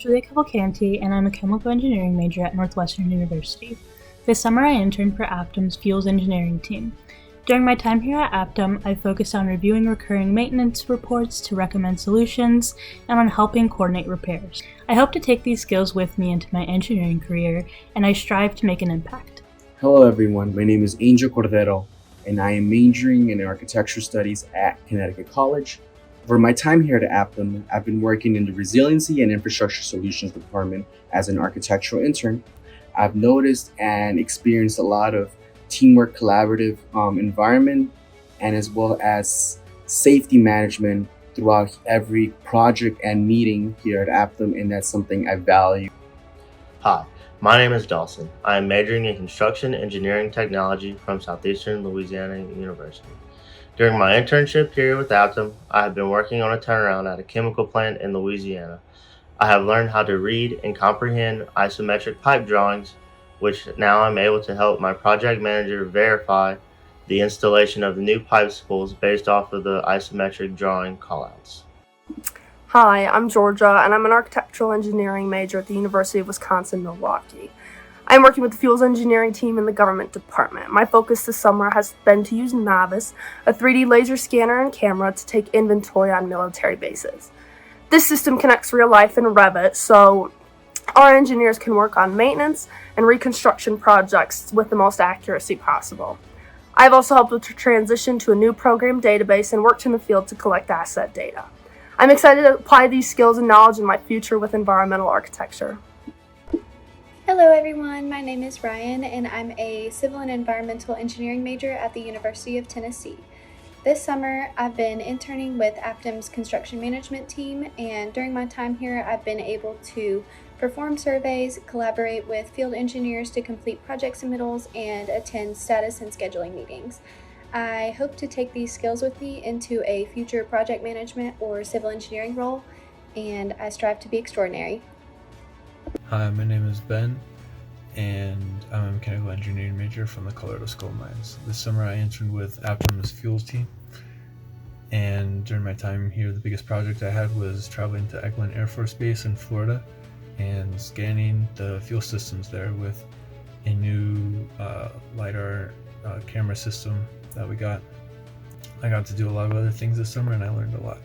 Julia Cavalcanti, and I'm a chemical engineering major at Northwestern University. This summer I interned for APTIM's Fuels Engineering team. During my time here at APTIM, I focused on reviewing recurring maintenance reports to recommend solutions and on helping coordinate repairs. I hope to take these skills with me into my engineering career, and I strive to make an impact. Hello everyone, my name is Angel Cordero, and I am majoring in architecture studies at Connecticut College. For my time here at APTIM, I've been working in the Resiliency and Infrastructure Solutions Department as an architectural intern. I've noticed and experienced a lot of teamwork, collaborative environment, and as well as safety management throughout every project and meeting here at APTIM, and that's something I value. Hi, my name is Dawson. I am majoring in Construction Engineering Technology from Southeastern Louisiana University. During my internship period with APTIM, I have been working on a turnaround at a chemical plant in Louisiana. I have learned how to read and comprehend isometric pipe drawings, which now I'm able to help my project manager verify the installation of the new pipe spools based off of the isometric drawing callouts. Hi, I'm Georgia, and I'm an architectural engineering major at the University of Wisconsin-Milwaukee. I'm working with the Fuels Engineering team in the government department. My focus this summer has been to use Novice, a 3D laser scanner and camera, to take inventory on military bases. This system connects real life and Revit, so our engineers can work on maintenance and reconstruction projects with the most accuracy possible. I've also helped with the transition to a new program database and worked in the field to collect asset data. I'm excited to apply these skills and knowledge in my future with environmental architecture. Hello everyone, my name is Ryan and I'm a civil and environmental engineering major at the University of Tennessee. This summer I've been interning with APTIM's construction management team, and during my time here I've been able to perform surveys, collaborate with field engineers to complete project submittals, and attend status and scheduling meetings. I hope to take these skills with me into a future project management or civil engineering role, and I strive to be extraordinary. Hi, my name is Ben, and I'm a mechanical engineering major from the Colorado School of Mines. This summer I interned with APTIM's Fuels team, and during my time here, the biggest project I had was traveling to Eglin Air Force Base in Florida and scanning the fuel systems there with a new LiDAR camera system that we got. I got to do a lot of other things this summer, and I learned a lot.